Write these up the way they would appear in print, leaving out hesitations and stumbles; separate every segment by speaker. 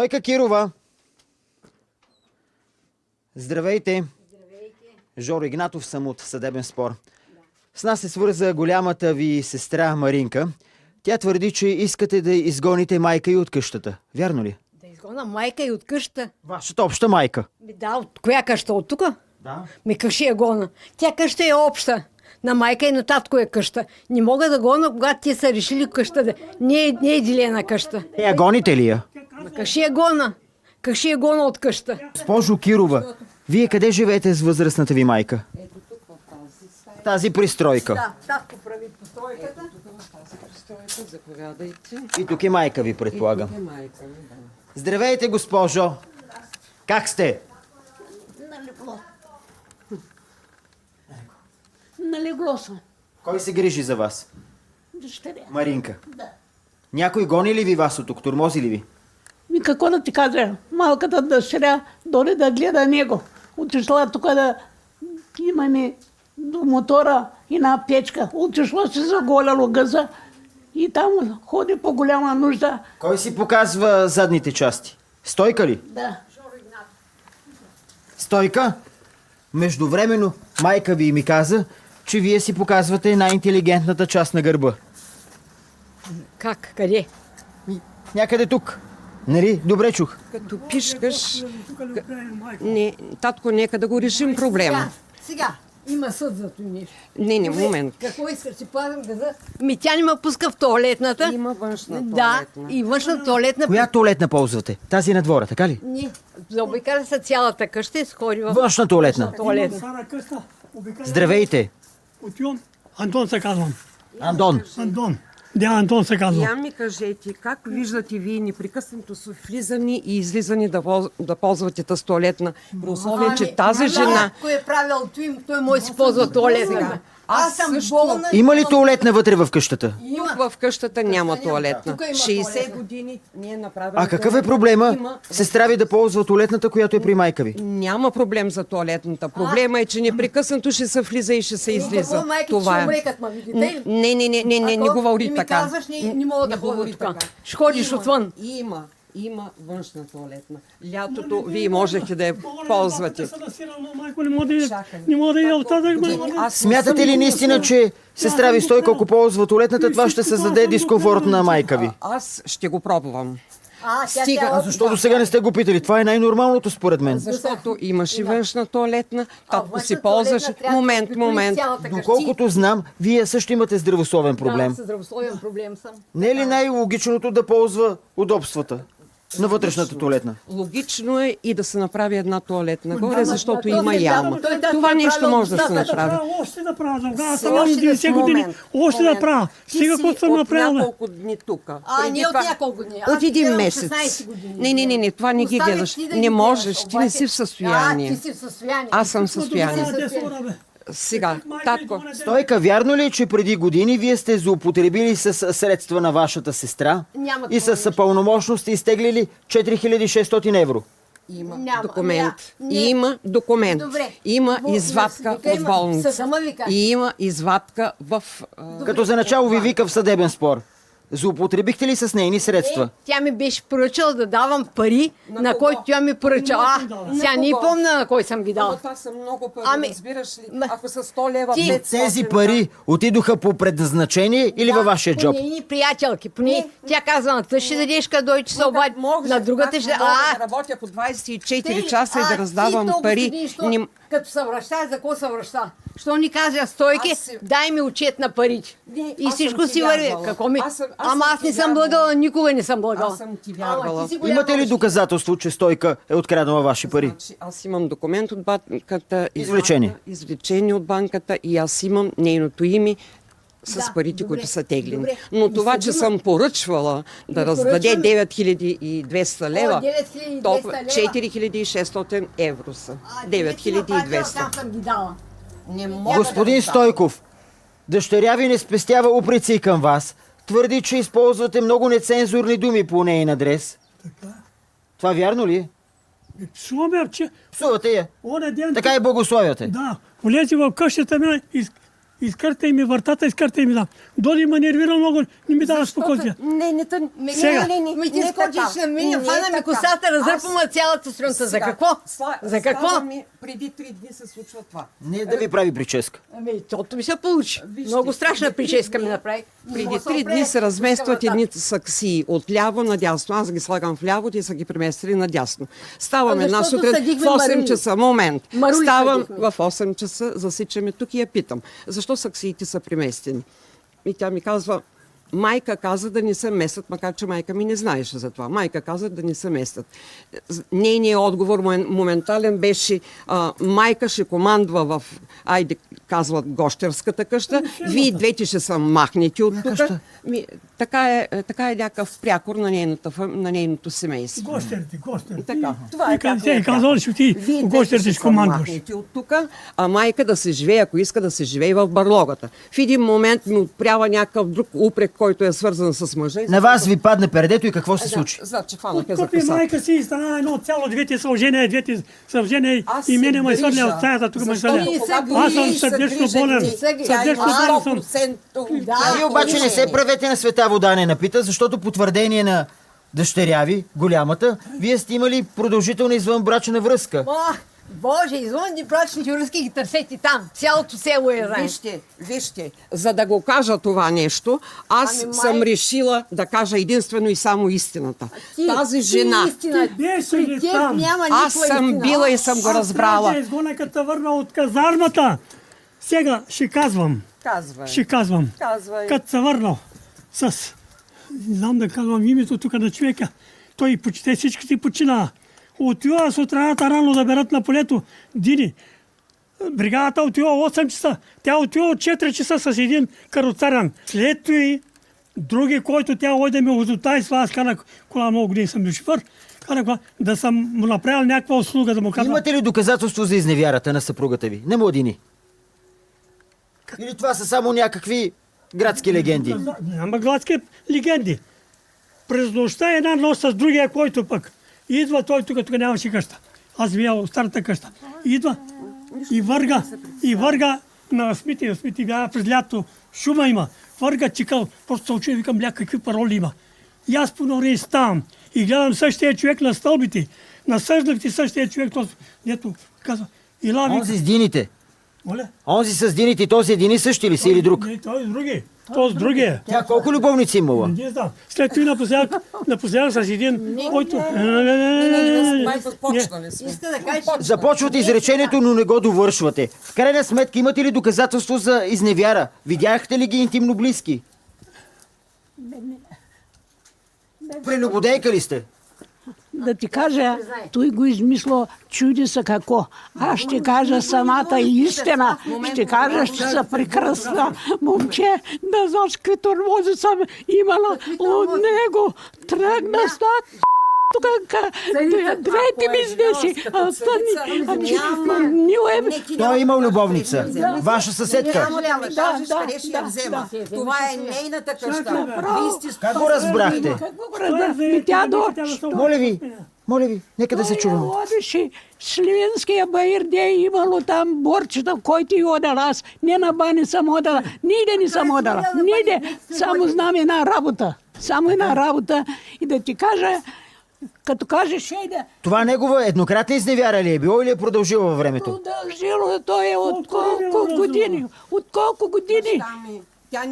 Speaker 1: Стойка Кирова. Здравейте. Жоро Игнатов съм от Съдебен спор. С нас се свърза голямата ви сестра Маринка. Тя твърди, че искате да изгоните майка и от къщата. Вярно ли?
Speaker 2: Да изгона майка и от къщата.
Speaker 1: Вашата обща майка.
Speaker 2: Да, от коя къща? От тук?
Speaker 1: Да.
Speaker 2: Как ще я гона? Тя къща е обща. На майка и на татко е къща. Не мога да гона, когато те са решили къща да... Не е делена къща.
Speaker 1: Я гоните ли я?
Speaker 2: Как ще я гона? Как ще я гона от къща?
Speaker 1: Госпожо Кирова, вие къде живеете с възрастната ви майка?
Speaker 3: Ето тук в тази стая.
Speaker 1: Тази пристройка.
Speaker 2: Да, татко прави постройката.
Speaker 3: Ето тук в тази пристройка, заповядайте.
Speaker 1: И тук е майка ви, предполагам.
Speaker 3: Тук е майка ми, да.
Speaker 1: Здравейте, госпожо. Как сте?
Speaker 4: Налегло. Налегло съм.
Speaker 1: Кой се грижи за вас?
Speaker 4: Дъщеря.
Speaker 1: Маринка.
Speaker 4: Да.
Speaker 1: Някой гони ли ви вас от тук? Тормози ли ви?
Speaker 4: Ми какво да ти кажа? Малката дъщеря дори да гледа него. Отишла тук да имаме до мотора една печка. Отишла си заголяло гъза и там ходи по голяма нужда.
Speaker 1: Кой си показва задните части? Стойка ли?
Speaker 4: Да.
Speaker 1: Стойка? Междувременно майка ви ми каза, че вие си показвате най-интелигентната част на гърба.
Speaker 2: Как? Къде?
Speaker 1: Някъде тук. Нали? Добре чух.
Speaker 3: Като пишкаш... Не, татко, нека да го решим проблема.
Speaker 2: Сега. Има съд за това нещо.
Speaker 3: Не, момент.
Speaker 2: Какво искаш? Си пазим газа? Ми тя не ме пуска в туалетната.
Speaker 3: Има външна
Speaker 2: Да,
Speaker 3: туалетна.
Speaker 2: и външна туалетна.
Speaker 1: Коя туалетна ползвате? Тази на двора, така ли?
Speaker 2: Не. Заобикаля се цялата къща и сходи в
Speaker 1: Външна туалетна.
Speaker 2: туалетна.
Speaker 5: Стара къща, обикаля.
Speaker 1: Здравейте.
Speaker 5: Отивам. Антон се казвам.
Speaker 1: Андон.
Speaker 5: Антон. Да, Антон се казвам.
Speaker 3: Я ми кажете, как виждате вие непрекъснато са влизани и излизани да ползвате тази туалетна, при условие, че тази жена...
Speaker 2: Кой е правил той може да си ползва туалетната. Аз съм
Speaker 3: също.
Speaker 2: болна.
Speaker 1: Има ли туалетна вътре в къщата?
Speaker 2: Има.
Speaker 3: В къщата няма туалетна.
Speaker 2: Тук има
Speaker 3: 60
Speaker 2: туалетна.
Speaker 3: години ние направим...
Speaker 1: А какъв е проблема? Сестра ви да ползва туалетната, която е при майка ви?
Speaker 3: Няма проблем за туалетната. Проблема е, че непрекъснато ще се влиза и ще се излиза.
Speaker 2: Какво майка
Speaker 3: Това
Speaker 2: ще
Speaker 3: е.
Speaker 2: умре, като ма видите?
Speaker 3: Не говори
Speaker 2: ми
Speaker 3: така.
Speaker 2: казваш, не мога да
Speaker 3: говори
Speaker 2: ходя тук.
Speaker 3: така.
Speaker 2: Ще ходиш отвън.
Speaker 3: Има външна туалетна. Лятото вие можете да я ползвате.
Speaker 5: Майко, не мога да я оттатък.
Speaker 1: Смятате ли наистина, че сестра ви Стойка, ако ползва туалетната, това ще създаде дискомфорт на майка ви?
Speaker 3: Аз ще го пробвам.
Speaker 2: Стига.
Speaker 1: А защо до сега не сте го питали? Това е най-нормалното според мен.
Speaker 3: Защото имаш и външна туалетна, татко
Speaker 2: външна
Speaker 3: си ползваш.
Speaker 2: туалетна трябва да
Speaker 3: Момент.
Speaker 2: притрои цялата къща.
Speaker 1: Доколкото знам, вие също имате здравословен проблем.
Speaker 2: Да, със здравословен проблем съм.
Speaker 1: Не е ли най-логичното да ползва удобствата на вътрешната туалетна?
Speaker 3: Логично е и да се направи една туалетна горе, защото
Speaker 2: той
Speaker 3: има
Speaker 2: не
Speaker 3: яма.
Speaker 2: той да
Speaker 3: Това
Speaker 2: е
Speaker 3: нещо
Speaker 2: правил
Speaker 3: може да се
Speaker 2: достатъчно.
Speaker 3: направи.
Speaker 5: Още да правя. Тогава съм
Speaker 2: Още
Speaker 5: на 90 години.
Speaker 3: момент.
Speaker 5: Още да правя.
Speaker 3: Ти
Speaker 5: Сега
Speaker 3: си
Speaker 5: какво съм
Speaker 3: от
Speaker 5: направил?
Speaker 3: няколко дни тук.
Speaker 2: Не от няколко дни. Аз
Speaker 3: От един
Speaker 2: гледам
Speaker 3: месец.
Speaker 2: 16 години.
Speaker 3: Не, това не ги
Speaker 2: Остави
Speaker 3: гледаш.
Speaker 2: ти да
Speaker 3: Не
Speaker 2: ги
Speaker 3: можеш,
Speaker 2: гледаш,
Speaker 3: ти не
Speaker 2: обаче-
Speaker 3: си в състояние.
Speaker 2: Ти си в състояние.
Speaker 3: Аз съм в състояние.
Speaker 5: състояние.
Speaker 3: Сега, татко,
Speaker 1: Стойка, вярно ли е, че преди години вие сте злоупотребили с средства на вашата сестра
Speaker 2: Няма
Speaker 1: и
Speaker 2: такова
Speaker 1: с пълномощност сте изтеглили 4600 евро?
Speaker 3: има
Speaker 2: Няма,
Speaker 3: документ.
Speaker 2: не.
Speaker 3: Има документ.
Speaker 2: Добре.
Speaker 3: Има
Speaker 2: Во-
Speaker 3: извадка
Speaker 2: вика,
Speaker 3: от
Speaker 2: има.
Speaker 3: болница.
Speaker 2: Съдът ме вика.
Speaker 3: И има извадка в...
Speaker 1: Като за начало ви вика в съдебен спор. Злоупотребихте ли с нейни средства?
Speaker 2: Тя ми беше поръчала да давам пари, на
Speaker 3: кого?
Speaker 2: който тя ми поръча. Сега не
Speaker 3: кого?
Speaker 2: помня на кой съм ги дала.
Speaker 3: Това са много пари,
Speaker 2: Ами,
Speaker 3: разбираш ли?
Speaker 2: ма-
Speaker 3: Ако са 100 лева,
Speaker 2: Ти-
Speaker 3: 500...
Speaker 1: Тези пари отидоха по предназначение или във вашия джоб?
Speaker 2: По нейни приятелки. Тя казва, на тъж ще дадеш кадой, че се обади. На другата ще...
Speaker 3: Мога да работя по 24 часа и да раздавам пари.
Speaker 2: Като се връща, за какво се връща? Що ни каза Стойки, дай ми отчет на парите.
Speaker 3: Не,
Speaker 2: И
Speaker 3: аз
Speaker 2: всичко
Speaker 3: съм ти
Speaker 2: си върви.
Speaker 3: вярвала.
Speaker 2: Какво ми?
Speaker 3: Аз
Speaker 2: Ама аз
Speaker 3: съм
Speaker 2: не
Speaker 3: ти
Speaker 2: съм
Speaker 3: вярвала.
Speaker 2: благала, никога не съм благала.
Speaker 3: Аз съм ти вярвала.
Speaker 1: Имате ли доказателство, че Стойка е откраднала ваши пари?
Speaker 3: Значи, аз имам документ от банката,
Speaker 1: Извлечение.
Speaker 3: извлечение от банката и аз имам нейното име с
Speaker 2: Да,
Speaker 3: парите,
Speaker 2: добре,
Speaker 3: които са теглени.
Speaker 2: добре.
Speaker 3: Но
Speaker 2: И
Speaker 3: това, че
Speaker 2: съдима-
Speaker 3: съм поръчвала да
Speaker 2: Не
Speaker 3: раздаде
Speaker 2: поръчвам.
Speaker 3: 9200 лева,
Speaker 2: 9200
Speaker 3: толкова
Speaker 2: лева.
Speaker 3: 4600 евро са. 9200.
Speaker 2: Там съм ги дала.
Speaker 3: Не мога
Speaker 1: Господин Стойков, дъщеря ви не спестява упреци към вас. Твърди, че използвате много нецензурни думи по нейн адрес.
Speaker 5: Така.
Speaker 1: Това вярно ли е?
Speaker 5: Псуваме, че
Speaker 1: Псувате я.
Speaker 5: оня ден...
Speaker 1: Така и благословяте.
Speaker 5: Да, влезе в къщата ми и Изкъртай ми вратата, изкъртай ми да. Доди ме нервира много, не ми дава спокойствие. Сега.
Speaker 2: Ми ти скочиш на мен, хвана ми косата, разърпама цялата струнта. За какво? За какво?
Speaker 3: Преди 3 дни се случва това.
Speaker 1: Не да ви прави прическа.
Speaker 2: Тото ми се получи. Много страшна прическа ми направи.
Speaker 3: Преди 3 дни се разместват едни саксии от ляво надясно. Аз ги слагам вляво, те са ги преместили надясно. Ставам една сутрин в 8 часа. Момент. Ставам в 8 часа, засичаме тук и я питам. Защо саксиите са преместени? И тя ми казва, майка каза да не се местят, макар че майка ми не знаеше за това. Майка каза да не се местят. Нейният отговор моментален беше, майка ще командва в, айде казват, гощерската къща, вие двете ще се махнете от тук. Така е някакъв прякор на нейното семейство.
Speaker 5: Гощерите.
Speaker 3: Така.
Speaker 5: Това е казал, че ти гощерите ще командваш.
Speaker 3: От тук, а майка да се живее, ако иска да се живее в барлогата. В един момент ми отпрява някакъв друг упрек, който е свързан с мъжа.
Speaker 1: На вас ви падна пердето и какво се случи?
Speaker 3: Значи хванаха за
Speaker 5: Купи
Speaker 3: косата.
Speaker 5: майка си и стана едно цяло, двете съобщения и мене ме свърля от стаята, тук ме свърля. Аз съм сърдечно болен. Сърдечно болен съм.
Speaker 1: Вие обаче не се правете на света вода не напита, защото по твърдение на дъщеря ви, голямата, вие сте имали продължителна извънбрачна връзка.
Speaker 2: Боже, извън брачните връзки ги търсете там. Цялото село е знае.
Speaker 3: Вижте, за да го кажа това нещо, аз съм решила да кажа единствено и само истината. Тази жена,
Speaker 5: Беше там.
Speaker 3: аз съм била и съм го разбрала.
Speaker 5: Аз изгона, като върна от казармата. Сега ще казвам.
Speaker 3: Казвай.
Speaker 5: Като се върнал с... Не знам да казвам името тук на човека. Той почти всички си почина. Отива сутраната рано да берат на полето Дини. Бригадата отива 8 часа. Тя отива от 4 часа с един каруцарян. След това други, който тя оде ме ототайства, аз канах кола, много години съм бил шофьор, да съм му направил някаква услуга, да му казвам.
Speaker 1: Имате ли доказателство за изневярата на съпругата ви? Не Младини. Или това са само някакви градски легенди?
Speaker 5: Няма градски легенди. През нощта една нощ с другия, който пък идва той тук нямаше къща. Аз бях в старата къща. Идва и върга на Смити бяха през лято. Шума има. Върга чикал. Просто се учи, викам, какви пароли има. И аз понори ставам и гледам същия човек на стълбите. Насъждах ти същия човек, дето казва.
Speaker 1: Онзи с дините.
Speaker 5: Моля?
Speaker 1: Онзи с дините, този един и същи ли си или друг?
Speaker 5: Не, той е други. Той с другия.
Speaker 1: Тя колко любовници имала?
Speaker 5: Не знам. След това напоследък с един, който...
Speaker 1: Започвате изречението, но не го довършвате. В крайна сметка имате ли доказателство за изневяра? Видяхте ли ги интимно близки? Прелюбодейка ли сте?
Speaker 4: Да ти кажа, той го измисло, чуди се какво. Аз ще кажа самата истина. Ще кажа, ще се прекрасна момче. Да знаеш какви тормози съм имала от него. Тръгна стат. Тук двете бизнеси.
Speaker 1: Той е имал любовница. Ваша съседка.
Speaker 3: Да. Това е нейната къща.
Speaker 1: Как го разбрахте?
Speaker 4: Тя
Speaker 1: Моля ви, нека да се чуваме.
Speaker 4: Одеше Сливенския баир, де е имало там борчета, в който и одал аз. Не на бани съм одала, ниде не съм одала. Ниде, само знам една работа. Само една работа. И да ти кажа, като кажеш, да...
Speaker 1: Това негова еднократна изневяра ли е било или е продължило във времето?
Speaker 4: Продължило, то е от колко години. От колко години.
Speaker 3: Тя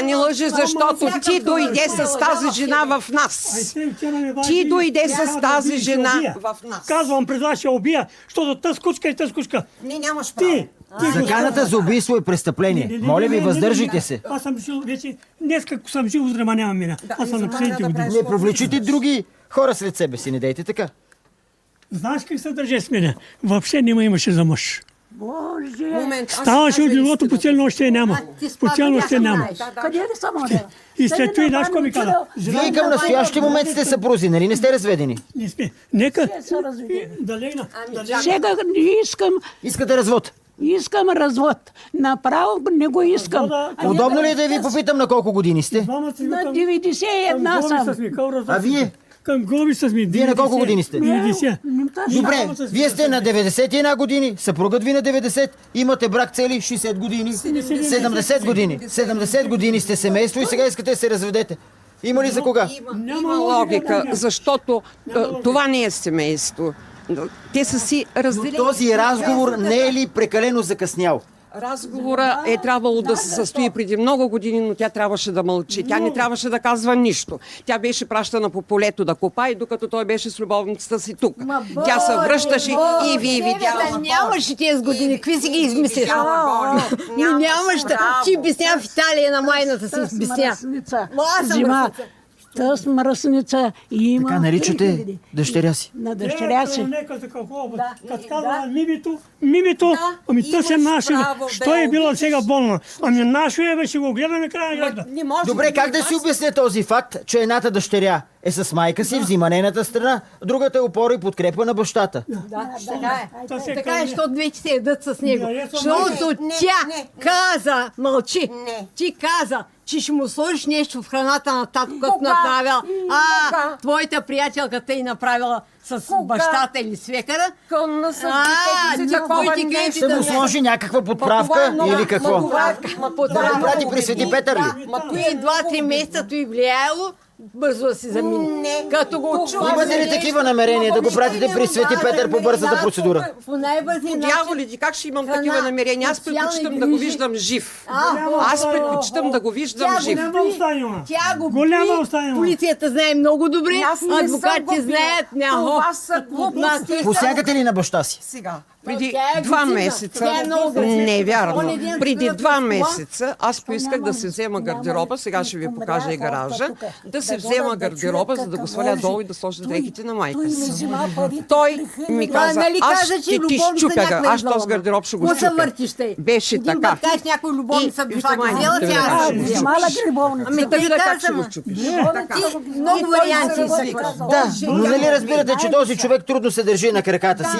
Speaker 3: ни лъже, защото ти дойде с тази жена в нас. Ти дойде с тази жена в нас.
Speaker 5: Казвам, пред вас ще убия, защото тъс кучка и тъс кучка.
Speaker 3: Не, нямаш право.
Speaker 1: Заканата за убийство е престъпление. Моля ви, въздържите се.
Speaker 5: Аз съм жил вече, днес като съм жил, утре няма мина. Аз съм на последните години.
Speaker 1: Не провличите други хора след себе си, не дейте така.
Speaker 5: Знаеш как се държи с мене? Въобще не ме имаше за мъж.
Speaker 4: Боже!
Speaker 5: Ставаше от лилото, по цел нощ няма. По цел нощ няма.
Speaker 4: Къде ли съм одела?
Speaker 5: И след това и знаеш какво ми каза?
Speaker 1: Вие към настоящия момент сте съпрузи, нали? Не сте разведени?
Speaker 5: Не сме. Нека да легна.
Speaker 4: Сега искам...
Speaker 1: Искате развод?
Speaker 4: Искам развод. Направо не го искам.
Speaker 1: Удобно ли е да ви попитам на колко години сте?
Speaker 4: На 91 съм.
Speaker 1: А вие?
Speaker 5: към гробища сме.
Speaker 1: Вие на колко години сте?
Speaker 5: 90.
Speaker 1: Добре, вие сте на 91 години, съпругът ви на 90, имате брак цели 60 години, 70 години. 70 години сте семейство и сега искате да се разведете. Има ли за кога?
Speaker 3: Има логика, защото това не е семейство. Те са си разделени.
Speaker 1: Този разговор не е ли прекалено закъснял?
Speaker 3: Разговора е трябвало да се състои преди много години, но тя трябваше да мълчи. Тя не трябваше да казва нищо. Тя беше пращана по полето да копае, докато той беше с любовницата си тук. Тя се връщаше и ви видяла.
Speaker 2: Нямаше тези години. Какви си ги измислиш? Нямаш. Ти обясня в Италия на майната си. Обясня.
Speaker 4: Зима. Тъс мръсница и има...
Speaker 1: Така наричате дъщеря си.
Speaker 4: На дъщеря си.
Speaker 5: Като казва мимито, ами то се наше. Що е била сега болна? Ами нашо е, ще го гледаме края на града.
Speaker 1: Добре, как да си обясня този факт, че едната дъщеря е с майка си, взима нейната страна, другата е опора и подкрепа на бащата?
Speaker 2: Да, така е. Така е, защото вече се едат с него. Защото тя каза, мълчи, ти каза, че ще му сложиш нещо в храната на татко, като направила. Твоята приятелка те и направила с бащата или свекара.
Speaker 1: Ще му сложи някаква подправка или какво? Да го прати при Свети Петър ли?
Speaker 2: Той 2-3 месеца той влияло, бързо да си замине. Като го чува.
Speaker 1: Имате ли такива намерения да го пратите при Свети Петър по бързата процедура?
Speaker 2: По най-бързи начин.
Speaker 3: Дяволите, как ще имам такива намерения? Аз предпочитам да го виждам жив. Аз предпочитам да го виждам жив.
Speaker 2: Тя го би. Полицията знае много добре. Адвокатите знаят.
Speaker 1: Посягате ли на баща си?
Speaker 3: Сега. Преди 2 месеца, не е вярно, преди 2 месеца аз поисках да се взема гардероба, сега ще ви покажа и гаража, да се взема гардероба, за да го сваля долу и да сложа дрехите на майка си. Той ми каза, аз ще ти щупя, аз този гардероб ще го щупя. Беше така.
Speaker 2: Някой любовница била взела, тя ще взема.
Speaker 3: Ами да видя как ще го щупиш.
Speaker 2: Много варианти.
Speaker 1: Да, но нали разбирате, че този човек трудно се държи на краката си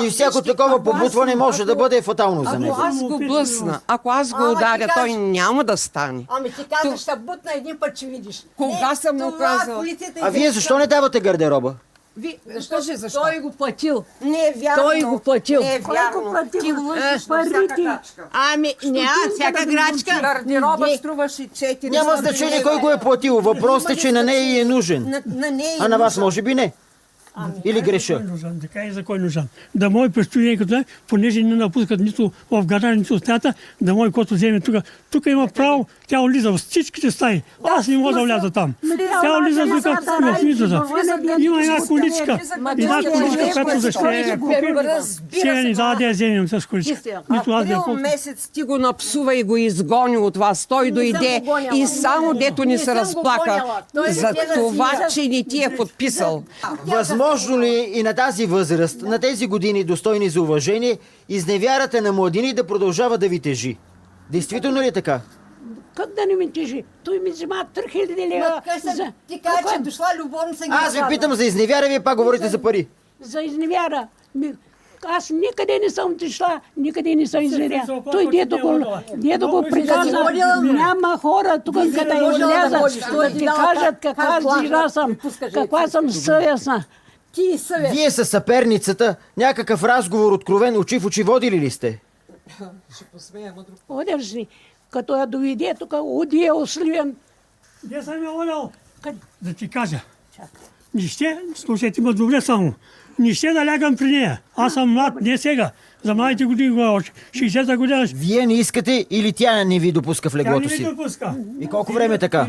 Speaker 1: и всяко такова побутване може да бъде фатално за него.
Speaker 3: Ако аз го блъсна, ако аз го ударя, той няма да стане.
Speaker 2: Ами ти казваш, ще бутна един път, ще видиш.
Speaker 3: Кога съм му казал?
Speaker 1: А вие защо не давате гардероба?
Speaker 2: Защо? Той го платил.
Speaker 3: Не е вярно.
Speaker 2: Той го платил.
Speaker 3: Не е вярно. Ти го лъжиш на всяка крачка.
Speaker 2: Ами, няма всяка крачка.
Speaker 3: Гардероба струваше 400.
Speaker 1: Няма значение кой го е платил. Въпросът е, че на нея е нужен. А на вас може би не. Или греша?
Speaker 5: Така и за кой нужен. Да мой предстои като понеже не напускат нито в гараж, нито в стаята, да мой който вземе тук. Тук има право, тя влиза в всичките стаи. Аз не мога да вляза там. Тя влиза тук в митата. Има една количка, която дъщеря е купила. Сега ни дава да я вземем с количка. Нито аз да я купя.
Speaker 3: Месец ти го напсува и го изгони от вас. Той дойде и само дето ни се разплака за това, че не ти е подписал.
Speaker 1: Възможно ли и на тази възраст, на тези години достойни за уважение, изневярата на младини да продължава да ви тежи? Действително ли е така?
Speaker 4: Как да не ми тежи? Той ми взема 3000 лева.
Speaker 2: Ти кажа, че дошла любовница.
Speaker 1: Аз ви питам за изневяра, вие пак говорите за пари.
Speaker 4: За изневяра. Аз никъде не съм отишла, никъде не съм изневяра. Той дето го приказа, няма хора тук, като излязат, да ти кажат каква жена съм, каква съм съвестна.
Speaker 2: Ти съвестна.
Speaker 1: Вие със съперницата някакъв разговор откровен очи в очи водили ли сте?
Speaker 3: Ще посмея, друг.
Speaker 4: Одеш ли? Като я доведе тук, оди е осливен.
Speaker 5: Где съм я олял? Да ти кажа. Не ще, слушайте ме добре само, не ще да лягам при нея. Аз съм млад, не сега. За младите години го 60-та година.
Speaker 1: Вие не искате или тя не ви допуска в леглото си?
Speaker 5: Тя не ми допуска.
Speaker 1: И колко време така?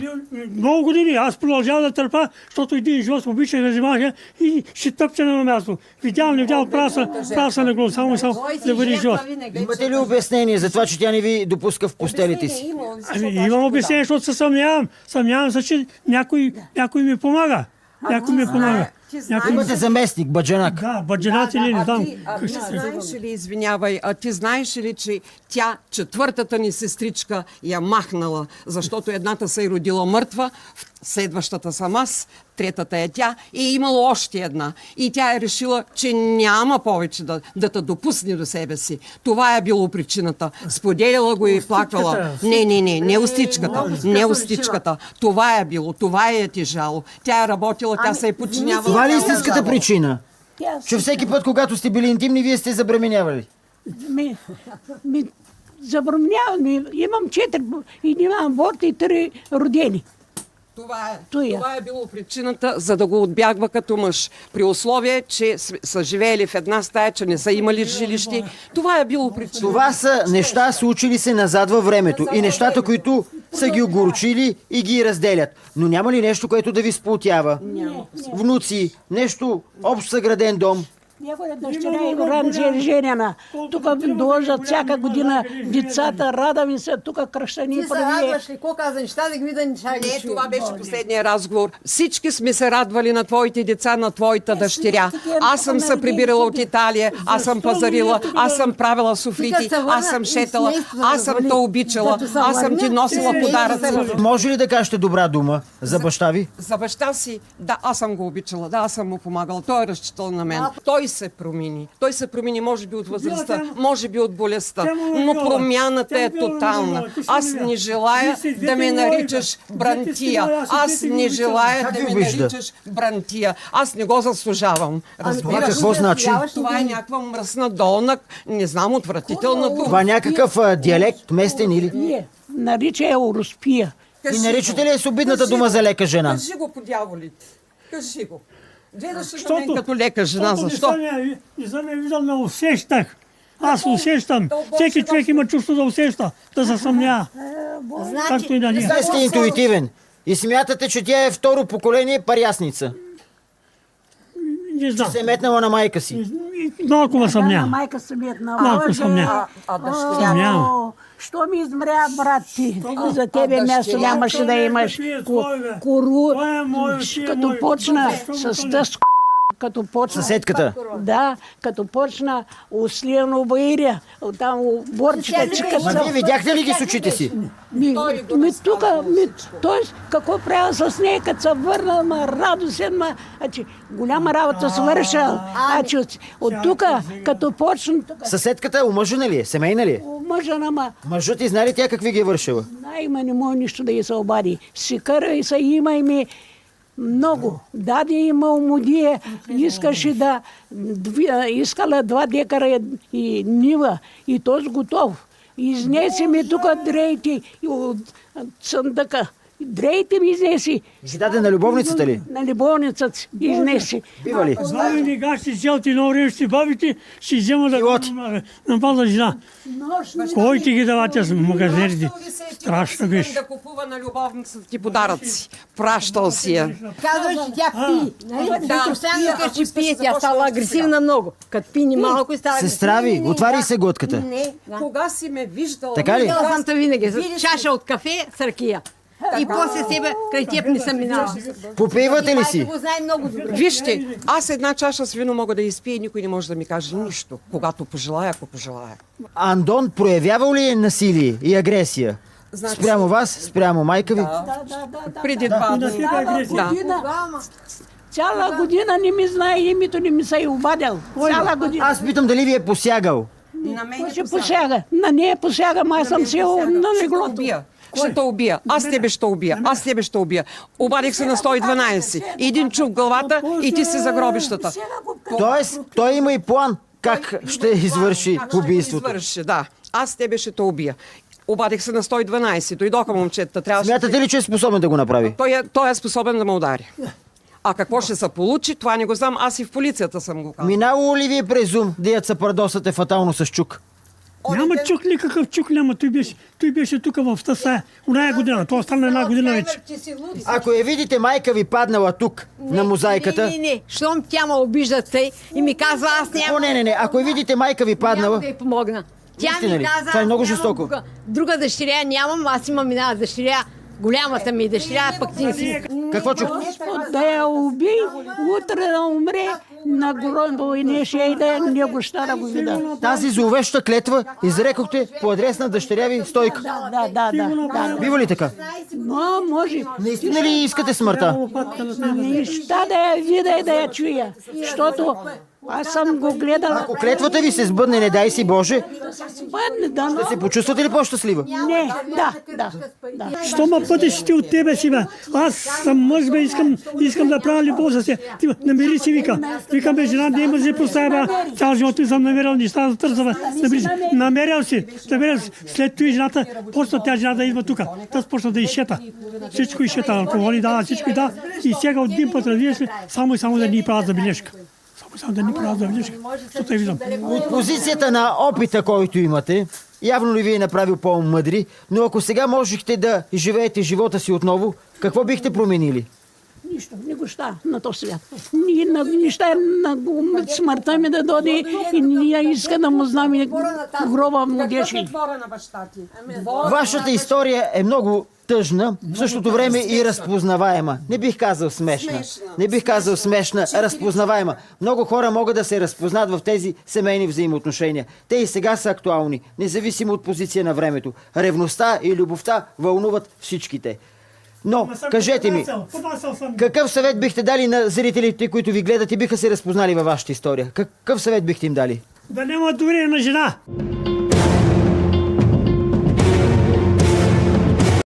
Speaker 5: Много години. Аз продължавам да търпа, защото един живот обича да взимаха и ще тъпче на място. Видял, не видял, праса на глава, само да бъде живот.
Speaker 1: Имате ли обяснение за това, че тя не ви допуска в постелите си?
Speaker 5: Имам обяснение, защото се съмнявам. Съмнявам се, че някой ми помага. Някой ми помага.
Speaker 1: Имате заместник, баджанак.
Speaker 5: Да, баджанаци ли, не знам.
Speaker 3: Ти знаеш ли, извинявай, ти знаеш ли, че тя, четвъртата ни сестричка, я махнала, защото едната се е родила мъртва, следващата съм аз, третата е тя и е имало още една. И тя е решила, че няма повече да те допусне до себе си. Това е било причината. Споделяла го и плакала. Не устичката. Това е било, това е тежало. Тя е работила, тя се е подчинявала.
Speaker 1: Това ли е истинската причина? Че всеки път, когато сте били интимни, вие сте забременявали?
Speaker 4: Забременявам. Имам 4 и имам аборт и 3 родени.
Speaker 3: Това е било причината, за да го отбягва като мъж. При условие, че са живеели в една стая, че не са имали жилище. Това е било причината.
Speaker 1: Това са неща, случили се назад във времето. И нещата, които са ги огорчили и ги разделят. Но няма ли нещо, което да ви сплотява? Внуци, нещо, общо съграден дом.
Speaker 4: Някоя дъщеря и ранче женена. Тук доложат всяка година децата, радваме се, тук кръщани.
Speaker 2: Ти се радваш ли? Ко каза неща, да ги видя неща?
Speaker 3: Не, това беше последния разговор. Всички сме се радвали на твоите деца, на твоята дъщеря. Аз съм се прибирала от Италия, аз съм пазарила, аз съм правила суфрити, аз съм шетала, аз съм те обичала, аз съм ти носила подаръци.
Speaker 1: Може ли да кажете добра дума за баща ви?
Speaker 3: За баща си, да, аз съм го обичала, да, аз съм му помагала. Той е разчитал на мен. Той се промени. Той се промени, може би от възрастта, може би от болестта, но промяната е тотална. Аз не желая да ме наричаш Брантия. Аз не желая да ме наричаш Брантия. Аз не го заслужавам. Разбираш?
Speaker 1: Какво значи?
Speaker 3: Това е някаква мръсна долна, не знам, отвратителна дума.
Speaker 1: Това някакъв диалект, местен или?
Speaker 4: Не, нарича Еуруспия.
Speaker 1: И наричате ли с обидната дума за лека жена?
Speaker 3: Кажи го по дяволите. Кажи го. Гледаш на мен като лека жена, защо?
Speaker 5: Не съм я виждал, ме усещах. Аз усещам. Всеки човек има чувство да усеща, да се съмнява. Както и да не.
Speaker 1: Вие сте интуитивен. И смятате, че тя е второ поколение парясница.
Speaker 5: Не знам.
Speaker 1: Се е метнала на майка си.
Speaker 5: Малко ме съмнява.
Speaker 4: Майка се метнала.
Speaker 5: Малко съмнява.
Speaker 4: Съмнява. Що ми измря, брат ти? За тебе място нямаше да имаш кору. Като почна с тъс, като почна...
Speaker 1: Съседката?
Speaker 4: Да, като почна услиено баиря. Там борчета, чикат.
Speaker 1: Вие видяхте ли ги с очите си?
Speaker 4: Той какво правя с нея, като се върна, радостен, голяма работа свършил. От тук, като почна...
Speaker 1: Съседката омъжена ли е? Семейна ли е?
Speaker 4: Омъжена, ма...
Speaker 1: Мъжът и знае ли тя какви ги е вършила?
Speaker 4: Има, не може нищо да й се обади. Сикъра и са има ми много. Даде има умудие, искаше да... Искала 2 декара и нива и този готов. Изнесе ми тук дрейти от съндъка. Дрейте ми изнеси.
Speaker 1: Си даде на любовницата ли?
Speaker 4: На любовницата си изнеси.
Speaker 1: Бива ли?
Speaker 5: Бабини гащи, селти на орешти, бабите си взема да напада жена. Кой ти ги давате с магазините? Страшно беше.
Speaker 3: Да купува на любовницата ти подаръци. Пращал си я.
Speaker 2: Казваш, че тя пи. Постоянно кажеш, че пие, тя стала агресивна много. Като пи малко и става агресивна.
Speaker 1: Сестра ви, отваря се глътката.
Speaker 3: Кога си ме виждала?
Speaker 1: Така ли?
Speaker 2: Виждала съм те винаги. Чаша от кафе с ракия. И после себе край теб не съм минала.
Speaker 1: Попивате ли си?
Speaker 2: Го знае много добре.
Speaker 3: Вижте, аз една чаша с вино мога да изпия и никой не може да ми каже нищо, когато пожелая, ако пожелая.
Speaker 1: Андон проявявал ли е насилие и агресия? Спрямо вас, спрямо майка ви?
Speaker 4: Да.
Speaker 3: Преди 2 дни.
Speaker 4: Цяла година не ми знае името, не ми се е обадил. Цяла година.
Speaker 1: Аз питам дали ви е посягал.
Speaker 3: На мен
Speaker 4: Ще посяга. На нея посягам, аз съм сел на леглото.
Speaker 3: Ще те убия. Аз тебе ще убия. Обадих се на 112. Един чук главата и ти си за гробищата.
Speaker 1: Тоест, той има и план как ще извърши убийството.
Speaker 3: Да. Аз тебе ще те убия. Обадих се на 112. Дойдоха момчета.
Speaker 1: Смятате ли, че е способен да го направи?
Speaker 3: Той е способен да ме удари. А какво ще се получи, това не го знам. Аз и в полицията съм го казал.
Speaker 1: Минало ли ви е през ум да се пардосате фатално с чук?
Speaker 5: Няма чук, никакъв чук няма. Той беше тук в тъса. Оная година. Това стана 1 година вече.
Speaker 1: Ако я видите майка ви паднала тук на мозайката...
Speaker 2: Не. Щом тя ме обижда тъй и ми казва, аз няма...
Speaker 1: Не. Ако я видите майка ви паднала...
Speaker 2: Няма да й помогна. Тя
Speaker 1: Истина
Speaker 2: ми
Speaker 1: ли?
Speaker 2: каза,
Speaker 1: Това е много
Speaker 2: нямам
Speaker 1: жестоко.
Speaker 2: друга дъщеря нямам, аз имам една дъщеря голямата ми дъщеря, пък ти си.
Speaker 1: Какво чух?
Speaker 4: Да я убий, утре да умре, на гроба и не ще и да него ще да го видя.
Speaker 1: Тази зловеща клетва изрекохте по адрес на дъщеря ви Стойка.
Speaker 4: Да.
Speaker 1: Бива ли така?
Speaker 4: Но може.
Speaker 1: Наистина ли искате смъртта?
Speaker 4: Неща да я видя и да я чуя. Защото аз съм го гледала.
Speaker 1: Ако клетвата ви се сбъдне, не дай си Боже,
Speaker 4: Бъдне, да, но...
Speaker 1: ще се почувствате ли по-щастлива?
Speaker 4: Не, да.
Speaker 5: Що ма пътиш ти от тебе си, бе? Аз съм мъж, бе, искам да правя любов за се. Ти намери си, вика. Викам, бе, жена, не мъже поставя, бе. Цял живот не съм намерил неща да търса, бе. Намерил си. След това жената, почна тя жена да идва тука. Таз почна да изшета. Всичко изшета, алкохоли дава, всичко да. И сега един път, разбираш ли, само да ни правят забележка. Само да ни правят забележка. Що те виждам?
Speaker 1: От позицията на опита, който имате, явно ли ви е направил по-мъдри, но ако сега можехте да живеете живота си отново, какво бихте променили?
Speaker 4: Нищо, неща на този свят. Неща на смъртта ми да доди и ние иска да му знам и гроба му деши.
Speaker 1: Вашата история е много тъжна, в същото време и разпознаваема. Не бих казал смешна, разпознаваема. Много хора могат да се разпознат в тези семейни взаимоотношения. Те и сега са актуални, независимо от позиция на времето. Ревността и любовта вълнуват всичките. Но, кажете ми, какъв съвет бихте дали на зрителите, които ви гледат и биха се разпознали във вашата история? Какъв съвет бихте им дали?
Speaker 5: Да няма доверие на жена.